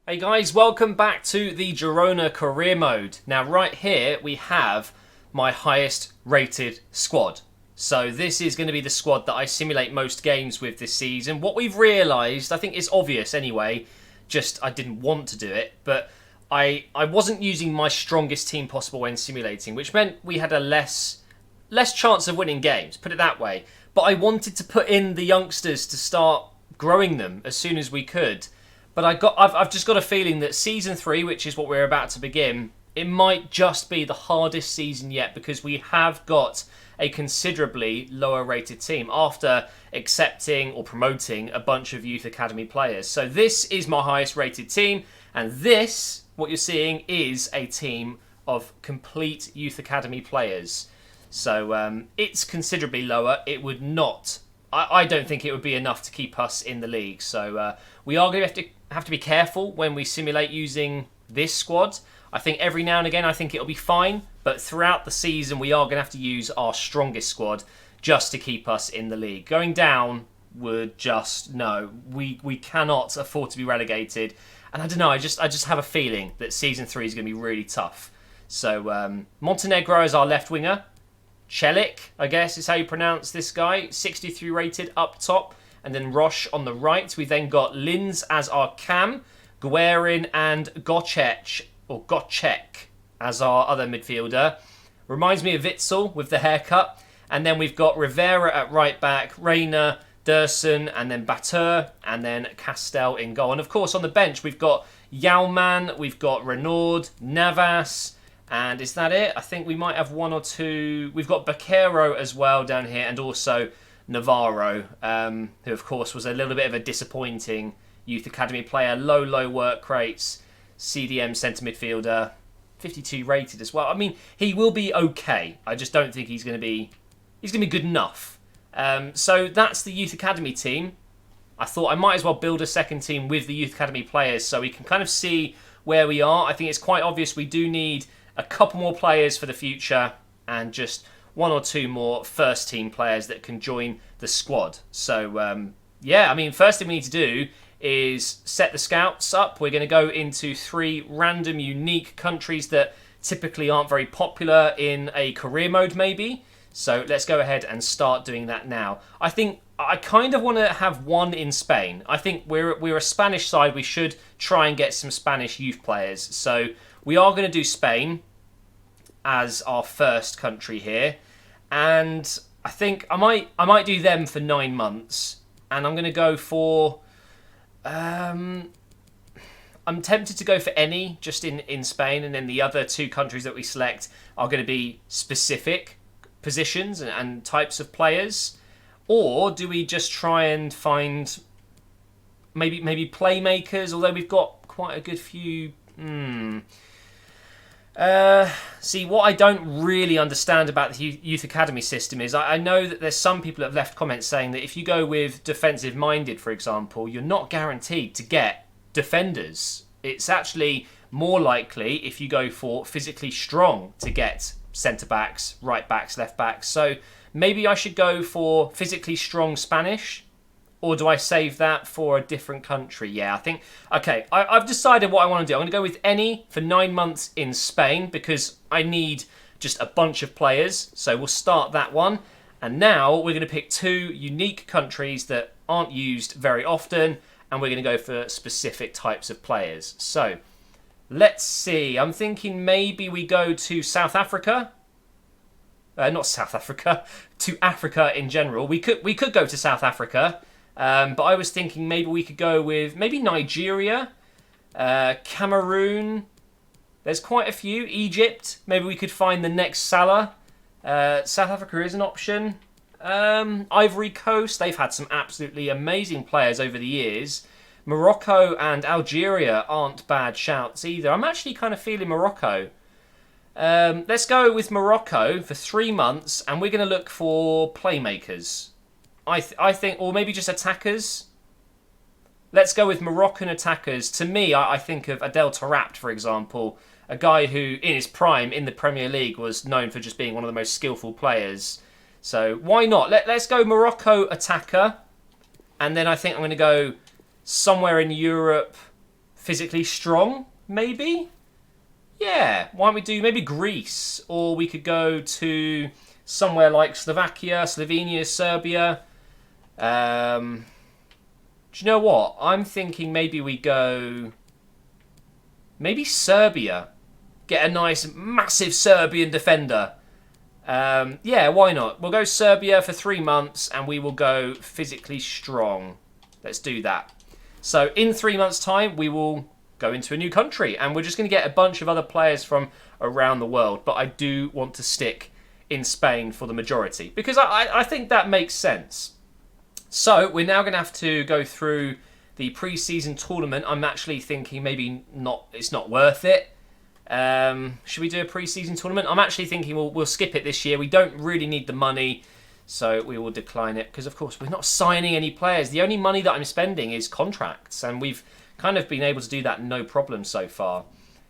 Hey guys, welcome back to the Girona career mode. Now right here we have my highest rated squad. So this is going to be the squad that I simulate most games with this season. What we've realised, I think it's obvious anyway, just I didn't want to do it, but I wasn't using my strongest team possible when simulating, which meant we had a less chance of winning games, put it that way. But I wanted to put in the youngsters to start growing them as soon as we could. But I've just got a feeling that season 3, which is what we're about to begin, it might just be the hardest season yet because we have got a considerably lower rated team after accepting or promoting a bunch of youth academy players. So this is my highest rated team, and this, what you're seeing, is a team of complete youth academy players. So it's considerably lower. It would not, I don't think it would be enough to keep us in the league. So we are going to have to be careful when we simulate using this squad. I think every now and again I think it'll be fine, but throughout the season we are going to have to use our strongest squad just to keep us in the league. Going down would just, no, we cannot afford to be relegated. And I don't know, I just have a feeling that season 3 is going to be really tough. So Montenegro is our left winger. Celik, I guess is how you pronounce this guy, 63 rated up top. And then Roche on the right. We then got Linz as our cam, Guerin and Gocek as our other midfielder. Reminds me of Witzel with the haircut. And then we've got Rivera at right back, Reina, Dursun, and then Batur, and then Castel in goal. And of course on the bench we've got Yauman, we've got Renaud, Navas, and is that it? I think we might have one or two. We've got Baquero as well down here, and also Navarro, who of course was a little bit of a disappointing youth academy player. Low work rates, CDM centre midfielder, 52 rated as well. I mean, he will be okay. I just don't think he's going to be good enough. So that's the youth academy team. I thought I might as well build a second team with the youth academy players so we can kind of see where we are. I think it's quite obvious we do need a couple more players for the future and just one or two more first team players that can join the squad. So yeah, I mean, first thing we need to do is set the scouts up. We're going to go into 3 random unique countries that typically aren't very popular in a career mode maybe. So let's go ahead and start doing that now. I think I kind of want to have one in Spain. I think we're a Spanish side. We should try and get some Spanish youth players. So we are going to do Spain as our first country here, and I think I might do them for 9 months, and I'm going to go for I'm tempted to go for any just in Spain, and then the other 2 countries that we select are going to be specific positions and types of players. Or do we just try and find maybe playmakers, although we've got quite a good few. See, what I don't really understand about the youth academy system is I know that there's some people that have left comments saying that if you go with defensive minded, for example, you're not guaranteed to get defenders. It's actually more likely if you go for physically strong to get centre backs, right backs, left backs. So maybe I should go for physically strong Spanish. Or do I save that for a different country? Yeah, I think... Okay, I've decided what I want to do. I'm going to go with any for 9 months in Spain because I need just a bunch of players. So we'll start that one. And now we're going to pick 2 unique countries that aren't used very often. And we're going to go for specific types of players. So let's see. I'm thinking maybe we go to South Africa. Not South Africa. To Africa in general. We could go to South Africa. But I was thinking maybe we could go with maybe Nigeria, Cameroon. There's quite a few. Egypt. Maybe we could find the next Salah. South Africa is an option. Ivory Coast. They've had some absolutely amazing players over the years. Morocco and Algeria aren't bad shouts either. I'm actually kind of feeling Morocco. Let's go with Morocco for 3 months, and we're going to look for playmakers. I think, or maybe just attackers. Let's go with Moroccan attackers. To me, I think of Adel Taarabt, for example, a guy who, in his prime in the Premier League, was known for just being one of the most skillful players. So why not? Let's go Morocco attacker, and then I think I'm going to go somewhere in Europe physically strong, maybe? Yeah, why don't we do maybe Greece? Or we could go to somewhere like Slovakia, Slovenia, Serbia. Do you know what? I'm thinking maybe we go... Maybe Serbia. Get a nice, massive Serbian defender. Yeah, why not? We'll go Serbia for 3 months and we will go physically strong. Let's do that. So in 3 months' time, we will go into a new country and we're just going to get a bunch of other players from around the world. But I do want to stick in Spain for the majority because I think that makes sense. So we're now going to have to go through the pre-season tournament. I'm actually thinking maybe not. It's not worth it. Should we do a pre-season tournament? I'm actually thinking we'll skip it this year. We don't really need the money, so we will decline it because, of course, we're not signing any players. The only money that I'm spending is contracts, and we've kind of been able to do that no problem so far.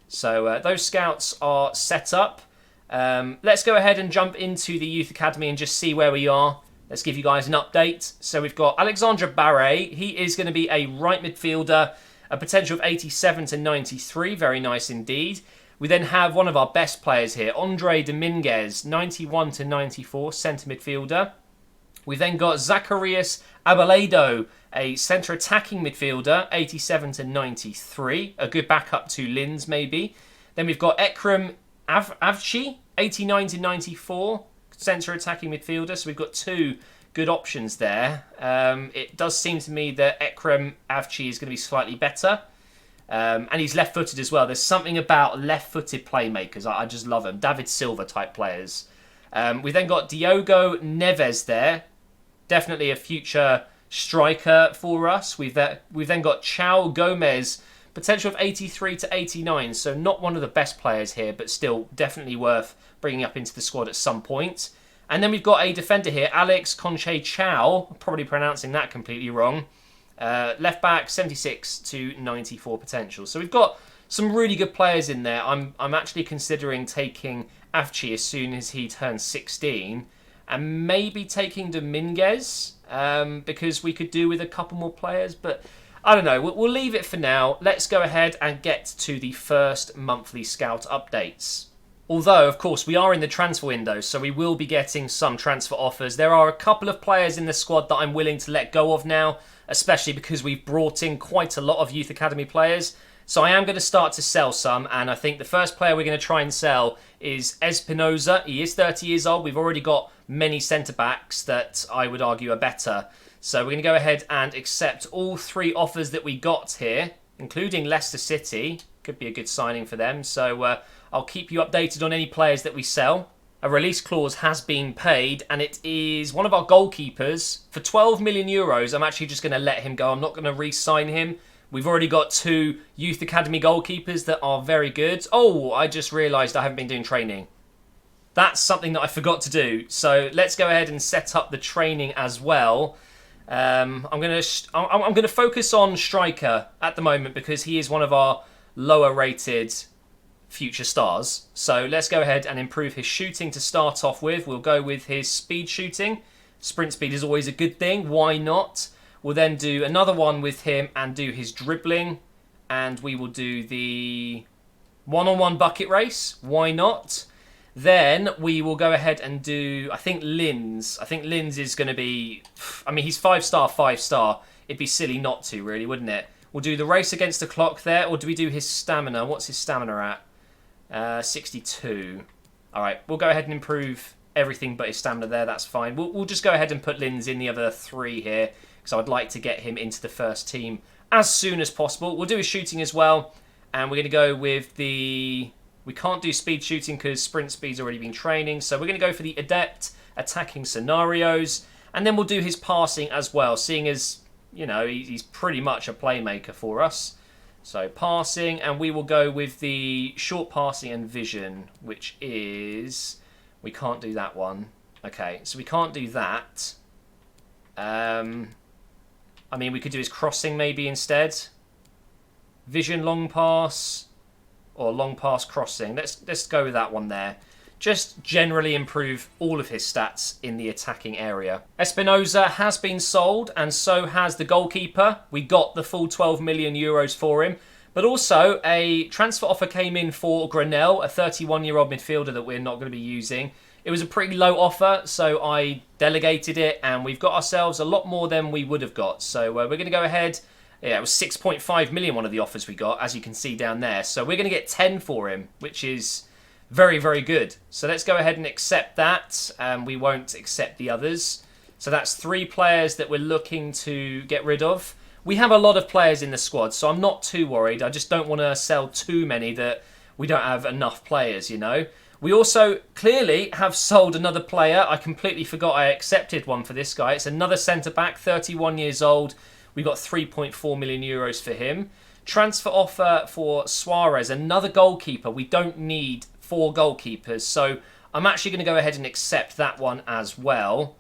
So those scouts are set up. Let's go ahead and jump into the Youth Academy and just see where we are. Let's give you guys an update. So we've got Alexandre Barre. He is going to be a right midfielder, a potential of 87 to 93. Very nice indeed. We then have one of our best players here, Andre Dominguez, 91 to 94, centre midfielder. We've then got Zacharias Abeledo, a centre attacking midfielder, 87 to 93. A good backup to Linz, maybe. Then we've got Ekrem Avci, 89 to 94, centre attacking midfielder. So we've got two good options there. It does seem to me that Ekrem Avci is going to be slightly better. And he's left-footed as well. There's something about left-footed playmakers. I just love them. David Silva type players. We've then got Diogo Neves there. Definitely a future striker for us. We've then got Chao Gomez, potential of 83 to 89. So not one of the best players here, but still definitely worth bringing up into the squad at some point. And then we've got a defender here, Alex Conche-Chao. Probably pronouncing that completely wrong. Left back, 76 to 94 potential. So we've got some really good players in there. I'm actually considering taking Avci as soon as he turns 16. And maybe taking Dominguez, because we could do with a couple more players. But I don't know. We'll leave it for now. Let's go ahead and get to the first monthly scout updates. Although, of course, we are in the transfer window, so we will be getting some transfer offers. There are a couple of players in the squad that I'm willing to let go of now, especially because we've brought in quite a lot of Youth Academy players. So I am going to start to sell some, and I think the first player we're going to try and sell is Espinoza. He is 30 years old. We've already got many centre-backs that I would argue are better. So we're going to go ahead and accept all 3 offers that we got here, including Leicester City. Could be a good signing for them. So I'll keep you updated on any players that we sell. A release clause has been paid, and it is one of our goalkeepers. For 12 million euros, I'm actually just going to let him go. I'm not going to re-sign him. We've already got 2 Youth Academy goalkeepers that are very good. Oh, I just realised I haven't been doing training. That's something that I forgot to do. So let's go ahead and set up the training as well. I'm going to focus on striker at the moment because he is one of our lower rated future stars. So let's go ahead and improve his shooting to start off with. We'll go with his speed shooting. Sprint speed is always a good thing. Why not? We'll then do another one with him and do his dribbling. And we will do the one-on-one bucket race. Why not? Then we will go ahead and do, I think Linz. I think Linz is going to be, I mean, he's 5-star, 5-star. It'd be silly not to, really, wouldn't it? We'll do the race against the clock there. Or do we do his stamina? What's his stamina at? 62. All right, we'll go ahead and improve everything but his stamina there. That's fine. We'll just go ahead and put Linz in the other 3 here because I'd like to get him into the first team as soon as possible. We'll do his shooting as well. And we're going to go with the... We can't do speed shooting because sprint speed's already been training. So we're going to go for the adept attacking scenarios. And then we'll do his passing as well, seeing as, you know, he's pretty much a playmaker for us. So passing, and we will go with the short passing and vision, which is... We can't do that one. Okay, so we can't do that. I mean, we could do his crossing maybe instead. Vision long pass or long pass crossing. Let's go with that one there. Just generally improve all of his stats in the attacking area. Espinoza has been sold, and so has the goalkeeper. We got the full 12 million euros for him, But also, a transfer offer came in for Granell, a 31-year-old midfielder that we're not going to be using. It was a pretty low offer, so I delegated it, and we've got ourselves a lot more than we would have got. So we're going to go ahead. Yeah, it was 6.5 million, one of the offers we got, as you can see down there. So we're going to get 10 for him, which is very, very good. So let's go ahead and accept that. We won't accept the others. So that's 3 players that we're looking to get rid of. We have a lot of players in the squad, so I'm not too worried. I just don't want to sell too many that we don't have enough players, you know. We also clearly have sold another player. I completely forgot I accepted one for this guy. It's another centre-back, 31 years old. We got 3.4 million euros for him. Transfer offer for Suarez, another goalkeeper. We don't need 4 goalkeepers, so I'm actually going to go ahead and accept that one as well.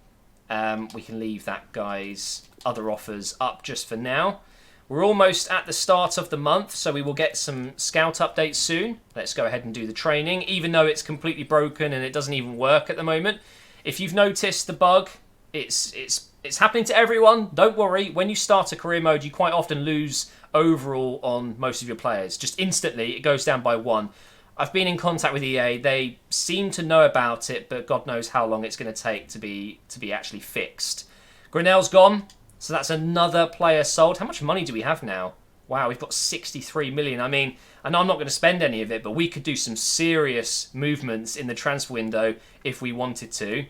We can leave that guy's other offers up just for now. We're almost at the start of the month, so we will get some scout updates soon. Let's go ahead and do the training, even though it's completely broken and it doesn't even work at the moment. If you've noticed the bug, it's happening to everyone. Don't worry. When you start a career mode, you quite often lose overall on most of your players. Just instantly, it goes down by 1. I've been in contact with EA. They seem to know about it, but God knows how long it's going to take to be actually fixed. Granell's gone, so that's another player sold. How much money do we have now? Wow, we've got 63 million. I mean, and I'm not going to spend any of it, but we could do some serious movements in the transfer window if we wanted to.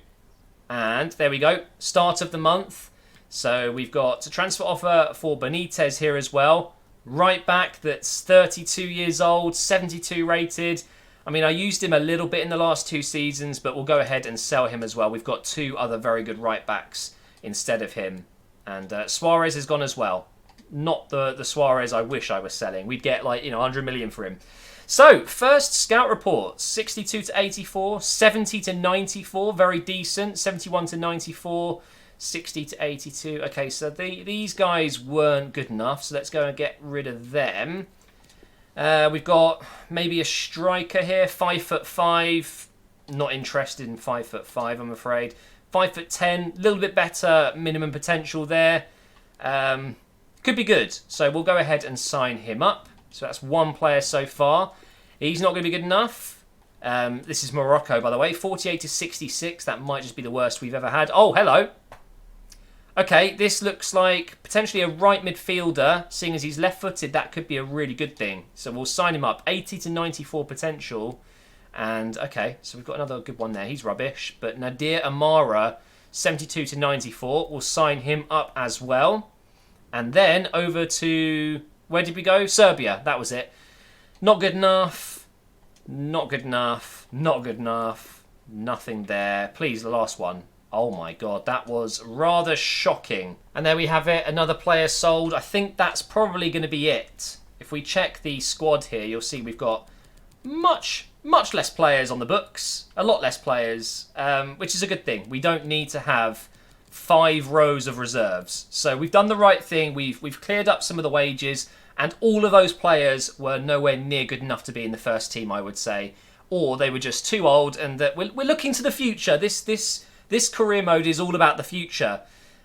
And there we go, start of the month. So we've got a transfer offer for Benitez here as well. Right back that's 32 years old, 72 rated. I mean, I used him a little bit in the last 2 seasons, but we'll go ahead and sell him as well. We've got 2 other very good right backs instead of him. And Suarez is gone as well. Not the Suarez I wish I was selling. We'd get 100 million for him. So, first scout report, 62 to 84, 70 to 94, very decent, 71 to 94, 60 to 82. Okay, so these guys weren't good enough, so let's go and get rid of them. We've got maybe a striker here, 5'5". Not interested in 5'5", I'm afraid. 5'10", a little bit better minimum potential there. Could be good, so we'll go ahead and sign him up. So that's 1 player so far. He's not going to be good enough. This is Morocco, by the way. 48 to 66. That might just be the worst we've ever had. Oh, hello. Okay, this looks like potentially a right midfielder. Seeing as he's left-footed, that could be a really good thing. So we'll sign him up. 80 to 94 potential. And, okay, so we've got another good one there. He's rubbish. But Nadir Amara, 72 to 94. We'll sign him up as well. And then over to... Where did we go? Serbia. That was it. Not good enough. Not good enough. Not good enough. Nothing there. Please, the last one. Oh my god, that was rather shocking. And there we have it. Another player sold. I think that's probably going to be it. If we check the squad here, you'll see we've got much less players on the books. A lot less players, which is a good thing. We don't need to have 5 rows of reserves. So we've done the right thing. We've cleared up some of the wages. And all of those players were nowhere near good enough to be in the first team, I would say. Or they were just too old, and that we're looking to the future. This career mode is all about the future.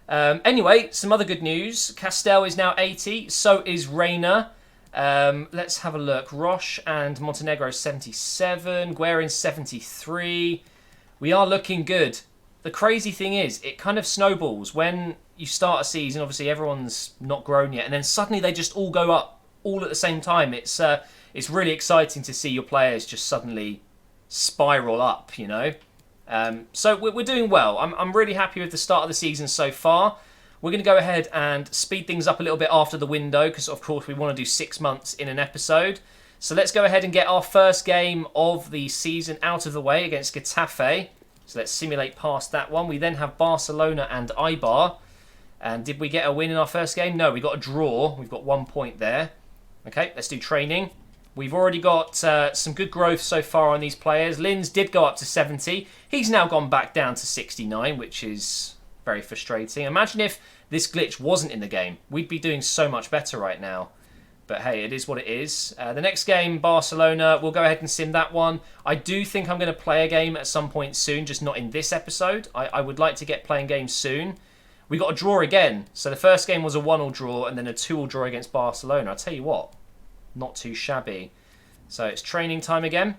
Anyway, some other good news. Castel is now 80, so is Reina. Let's have a look. Roche and Montenegro 77, Guerin 73. We are looking good. The crazy thing is, it kind of snowballs. When you start a season, obviously everyone's not grown yet, and then suddenly they just all go up all at the same time. It's really exciting to see your players just suddenly spiral up, you know. So we're doing well. I'm really happy with the start of the season so far. We're going to go ahead and speed things up a little bit after the window because, of course, we want to do 6 months in an episode. So let's go ahead and get our first game of the season out of the way against Getafe. So let's simulate past that one. We then have Barcelona and Eibar. And did we get a win in our first game? No, we got a draw. We've got 1 point there. Okay, let's do training. We've already got some good growth so far on these players. Linz did go up to 70. He's now gone back down to 69, which is very frustrating. Imagine if this glitch wasn't in the game. We'd be doing so much better right now. But hey, it is what it is. The next game, Barcelona, we'll go ahead and sim that one. I do think I'm going to play a game at some point soon, just not in this episode. I would like to get playing games soon. We got a draw again. So the first game was a 1-1 draw and then a 2-2 draw against Barcelona. I'll tell you what, Not too shabby. So it's training time again.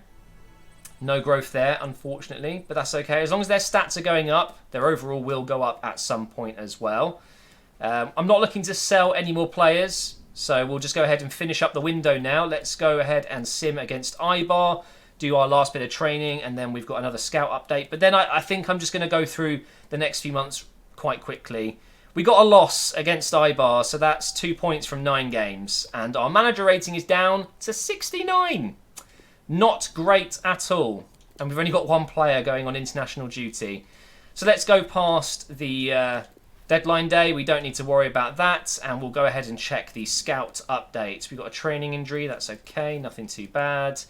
No growth there, unfortunately, but that's okay. As long as their stats are going up, their overall will go up at some point as well. I'm not looking to sell any more players, so we'll just go ahead and finish up the window now. Let's go ahead and sim against Ibar, do our last bit of training, and then we've got another scout update. But then I think I'm just going to go through the next few months quite quickly. We got a loss against Ibar, so that's 2 points from 9 games. And our manager rating is down to 69. Not great at all. And we've only got 1 player going on international duty. So let's go past the deadline day. We don't need to worry about that. And we'll go ahead and check the scout updates. We've got a training injury. That's okay. Nothing too bad.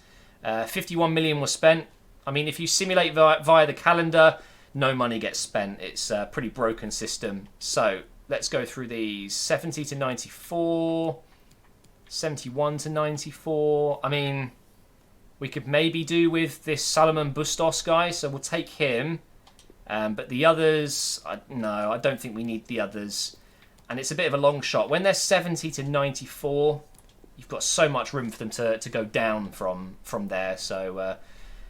51 million was spent. I mean, if you simulate via the calendar, no money gets spent. It's a pretty broken system. So let's go through these. 70 to 94. 71 to 94. I mean, we could maybe do with this Salomon Bustos guy, so we'll take him. But the others, no, I don't think we need the others. And it's a bit of a long shot. When they're 70 to 94, you've got so much room for them to go down from there. So,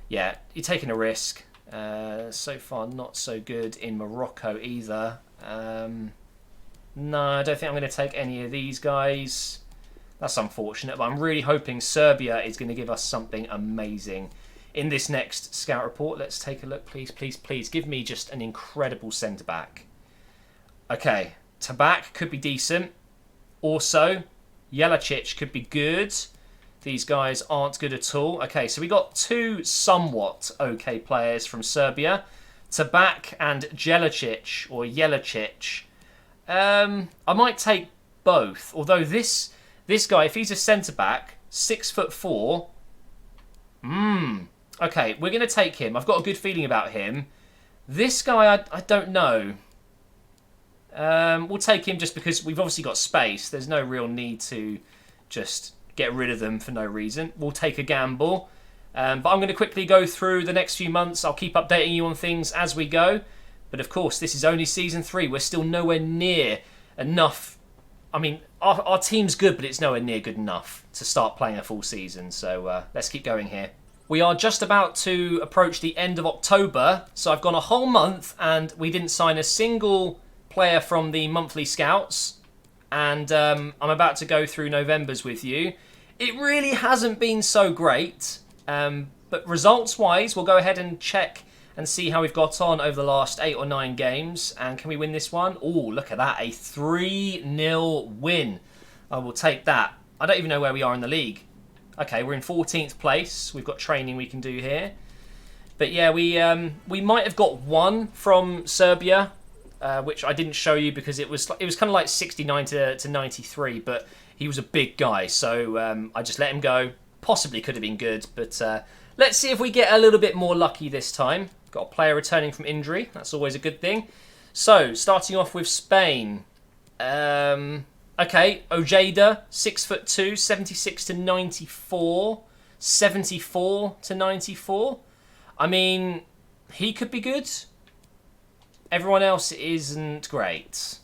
yeah, you're taking a risk. So far, not so good in Morocco either. No, I don't think I'm going to take any of these guys. That's unfortunate, but I'm really hoping Serbia is going to give us something amazing in this next scout report. Let's take a look, please, please, please. Give me just an incredible centre-back. Okay, Tabak could be decent. Also, Jelacic could be good. These guys aren't good at all. Okay, so we got 2 somewhat okay players from Serbia. Tabak and Jelacic, or Jelacic. I might take both, although this guy, if he's a centre-back, 6'4", okay, we're going to take him. I've got a good feeling about him. This guy, I don't know. We'll take him just because we've obviously got space. There's no real need to just get rid of them for no reason. We'll take a gamble. But I'm going to quickly go through the next few months. I'll keep updating you on things as we go. But of course, this is only Season 3. We're still nowhere near enough. I mean, our team's good, but it's nowhere near good enough to start playing a full season. So let's keep going here. We are just about to approach the end of October. So I've gone a whole month and we didn't sign a single player from the monthly scouts. And I'm about to go through November's with you. It really hasn't been so great. But results-wise, we'll go ahead and check and see how we've got on over the last 8 or 9 games. And can we win this one? Oh, look at that. A 3-0 win. I will take that. I don't even know where we are in the league. Okay, we're in 14th place. We've got training we can do here. But yeah, we might have got 1 from Serbia, which I didn't show you because it was kind of like 69 to 93. But he was a big guy, so I just let him go. Possibly could have been good, but let's see if we get a little bit more lucky this time. Got a player returning from injury. That's always a good thing. So, starting off with Spain. Okay, Ojeda, 6'2", 76 to 94, 74 to 94. I mean, he could be good. Everyone else isn't great.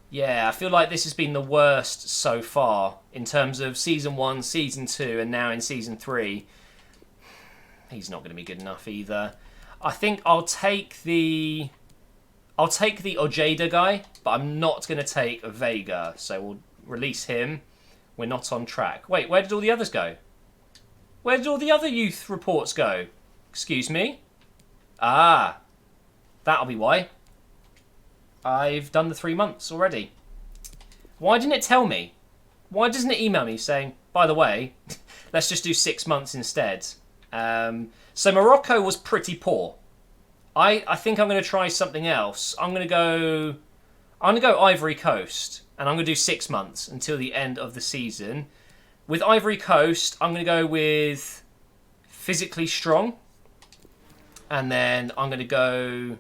Yeah, I feel like this has been the worst so far in terms of Season 1, Season 2, and now in Season 3. He's not going to be good enough either. I think I'll take the Ojeda guy, but I'm not going to take Vega, so we'll release him. We're not on track. Wait, where did all the others go? Where did all the other youth reports go? Excuse me? Ah, that'll be why. I've done the 3 months already. Why didn't it tell me? Why doesn't it email me saying, by the way, let's just do 6 months instead? So Morocco was pretty poor. I think I'm going to try something else. I'm going to go Ivory Coast, and I'm going to do 6 months until the end of the season. With Ivory Coast, I'm going to go with physically strong, and then I'm going to go.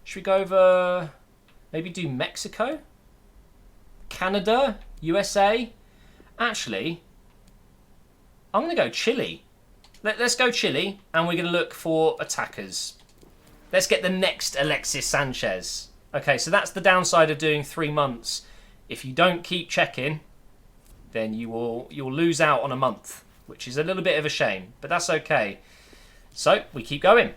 Should we go over? Maybe do Mexico, Canada, USA. Actually, I'm going to go Chile. Let's go Chile, and we're going to look for attackers. Let's get the next Alexis Sanchez. Okay, so that's the downside of doing 3 months. If you don't keep checking, then you'll lose out on a month, which is a little bit of a shame, but that's okay. So we keep going.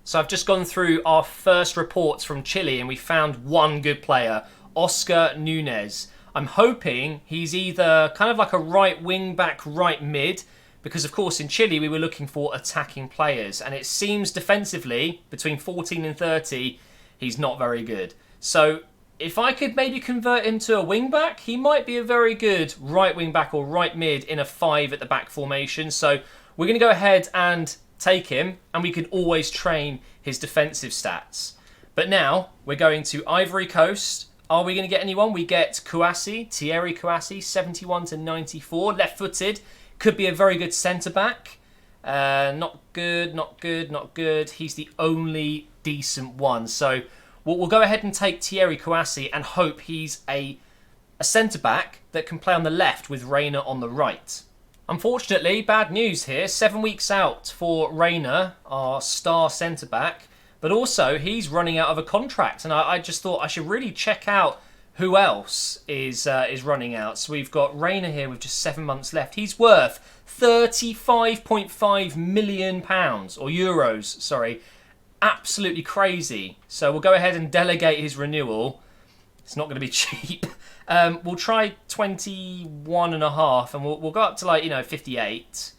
So I've just gone through our first reports from Chile and we found one good player, Oscar Nunes. I'm hoping he's either kind of like a right wing back, right mid, because of course in Chile we were looking for attacking players, and it seems defensively between 14 and 30 he's not very good. So if I could maybe convert him to a wing back, he might be a very good right wing back or right mid in a 5 at the back formation. So we're going to go ahead and take him, and we can always train his defensive stats. But now we're going to Ivory Coast. Are we going to get anyone? We get Kouassi, Thierry Kouassi, 71 to 94, left-footed. Could be a very good centre-back. Not good, not good, not good. He's the only decent one. So we'll go ahead and take Thierry Kouassi and hope he's a centre-back that can play on the left with Reina on the right. Unfortunately, bad news here. 7 weeks out for Reina, our star centre-back. But also, he's running out of a contract. And I just thought I should really check out who else is running out. So we've got Reina here with just 7 months left. He's worth £35.5 million, or euros, sorry. Absolutely crazy. So we'll go ahead and delegate his renewal. It's not going to be cheap. We'll try 21 and a half, and we'll go up to 58.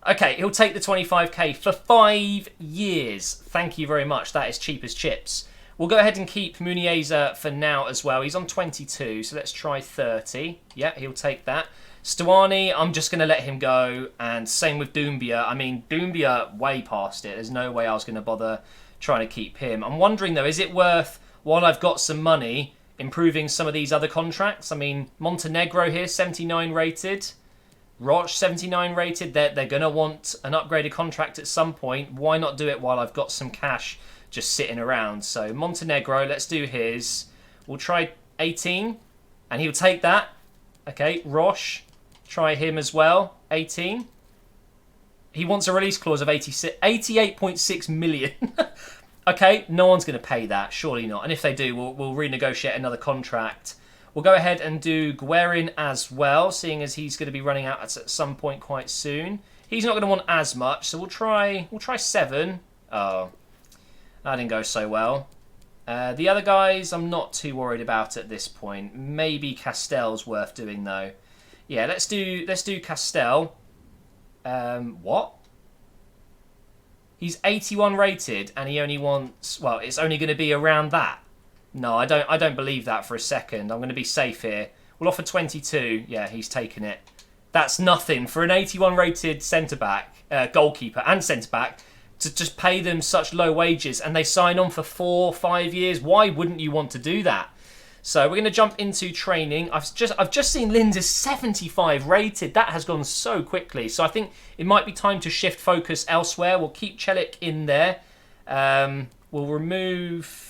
Okay, he'll take the 25k for 5 years. Thank you very much. That is cheap as chips. We'll go ahead and keep Muniesa for now as well. He's on 22, so let's try 30. Yeah, he'll take that. Stuani, I'm just going to let him go. And same with Doumbia. I mean, Doumbia way past it. There's no way I was going to bother trying to keep him. I'm wondering, though, is it worth, while I've got some money, improving some of these other contracts? I mean, Montenegro here, 79 rated. Roche, 79 rated. They're going to want an upgraded contract at some point. Why not do it while I've got some cash just sitting around? So Montenegro, let's do his. We'll try 18, and he'll take that. Okay, Roche, try him as well. 18. He wants a release clause of 88.6 million. Okay, no one's going to pay that. Surely not. And if they do, we'll renegotiate another contract. We'll go ahead and do Guerin as well, seeing as he's going to be running out at some point quite soon. He's not going to want as much, so we'll try 7. Oh, that didn't go so well. The other guys, I'm not too worried about at this point. Maybe Castell's worth doing though. Yeah, let's do Castell. What? He's 81 rated, and he only wants. Well, it's only going to be around that. No, I don't believe that for a second. I'm going to be safe here. We'll offer 22. Yeah, he's taken it. That's nothing for an 81 rated centre-back, goalkeeper and centre-back, to just pay them such low wages, and they sign on for 4 or 5 years. Why wouldn't you want to do that? So we're going to jump into training. I've just seen Linz is 75 rated. That has gone so quickly. So I think it might be time to shift focus elsewhere. We'll keep Celik in there. We'll remove.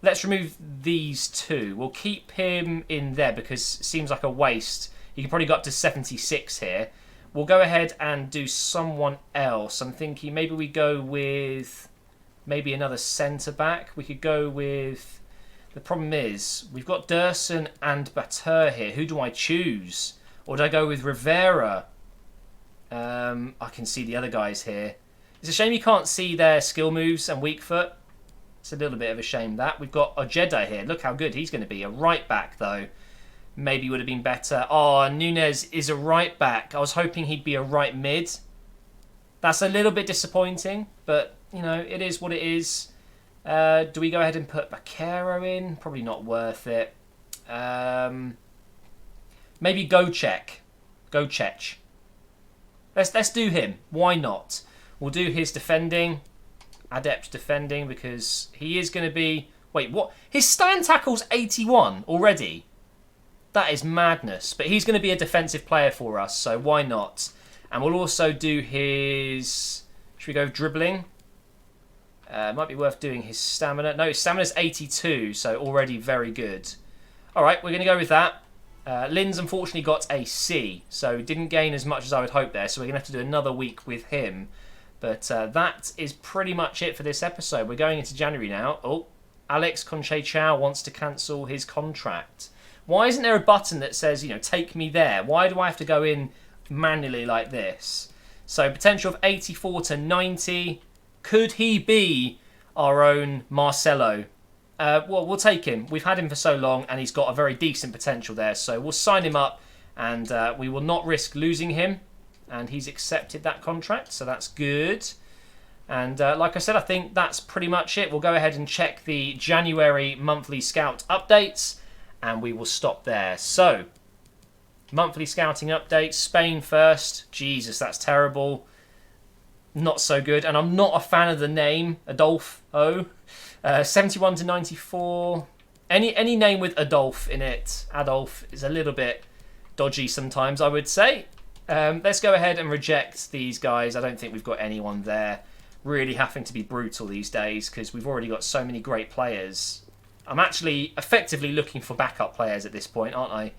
Let's remove these two. We'll keep him in there because it seems like a waste. He can probably go up to 76 here. We'll go ahead and do someone else. I'm thinking maybe we go with maybe another centre-back. We could go with... The problem is we've got Dursun and Batur here. Who do I choose? Or do I go with Rivera? I can see the other guys here. It's a shame you can't see their skill moves and weak foot. It's a little bit of a shame that. We've got Ojeda here. Look how good he's going to be. A right back, though. Maybe would have been better. Oh, Nunes is a right back. I was hoping he'd be a right mid. That's a little bit disappointing, but, you know, it is what it is. Do we go ahead and put Bakero in? Probably not worth it. Maybe Gocek. Let's do him. Why not? We'll do his defending. Adept defending, because he is going to be... Wait, what? His stand tackle's 81 already? That is madness. But he's going to be a defensive player for us, so why not? And we'll also do his... Should we go dribbling? Might be worth doing his stamina. No, his stamina's 82, so already very good. Alright, we're going to go with that. Linz unfortunately got a C, so didn't gain as much as I would hope there, so we're going to have to do another week with him. But that is pretty much it for this episode. We're going into January now. Oh, Alex Conchechao wants to cancel his contract. Why isn't there a button that says, take me there? Why do I have to go in manually like this? So potential of 84 to 90. Could he be our own Marcelo? Well, we'll take him. We've had him for so long, and he's got a very decent potential there. So we'll sign him up, and we will not risk losing him. And he's accepted that contract, so that's good. And like I said, I think that's pretty much it. We'll go ahead and check the January monthly scout updates, and we will stop there. So, monthly scouting updates. Spain first. Jesus, that's terrible. Not so good. And I'm not a fan of the name, Adolfo. 71 to 94. Any name with Adolf in it, Adolf, is a little bit dodgy sometimes, I would say. Let's go ahead and reject these guys. I don't think we've got anyone there. Really having to be brutal these days because we've already got so many great players. I'm actually effectively looking for backup players at this point, aren't I?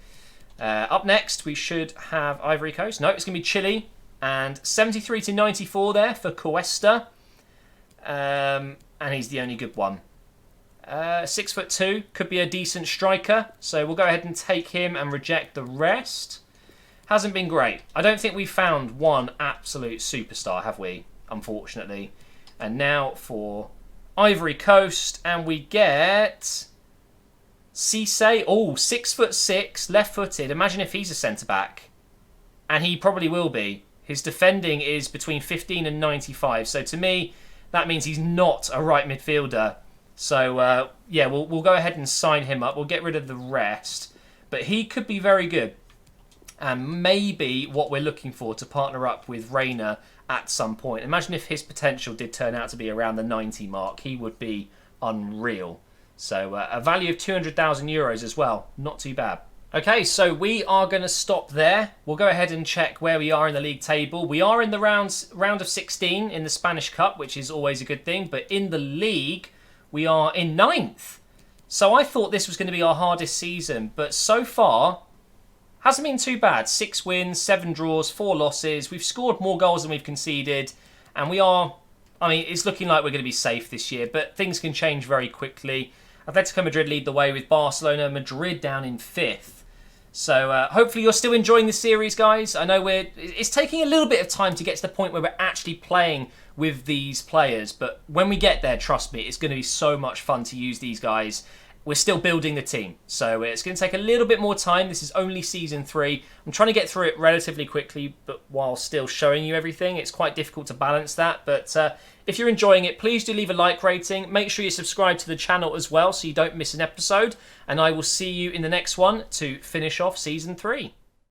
Up next, we should have Ivory Coast. No, it's going to be Chile. And 73 to 94 there for Cuesta. And he's the only good one. 6'2", could be a decent striker. So we'll go ahead and take him and reject the rest. Hasn't been great. I don't think we've found one absolute superstar, have we? Unfortunately. And now for Ivory Coast, and we get Cisse. Oh, 6'6", left-footed. Imagine if he's a centre-back. And he probably will be. His defending is between 15 and 95. So to me, that means he's not a right midfielder. So, yeah, we'll go ahead and sign him up. We'll get rid of the rest. But he could be very good. And maybe what we're looking for to partner up with Reina at some point. Imagine if his potential did turn out to be around the 90 mark. He would be unreal. So a value of 200,000 euros as well. Not too bad. Okay, so we are going to stop there. We'll go ahead and check where we are in the league table. We are in the round of 16 in the Spanish Cup, which is always a good thing. But in the league, we are in 9th. So I thought this was going to be our hardest season. But so far, hasn't been too bad. 6 wins, 7 draws, 4 losses. We've scored more goals than we've conceded. And we are, it's looking like we're going to be safe this year. But things can change very quickly. Atletico Madrid lead the way with Barcelona. Madrid down in 5th. So hopefully you're still enjoying the series, guys. I know it's taking a little bit of time to get to the point where we're actually playing with these players. But when we get there, trust me, it's going to be so much fun to use these guys. We're still building the team, so it's going to take a little bit more time. This is only Season 3. I'm trying to get through it relatively quickly, but while still showing you everything. It's quite difficult to balance that, but if you're enjoying it, please do leave a like rating. Make sure you subscribe to the channel as well so you don't miss an episode, and I will see you in the next one to finish off Season 3.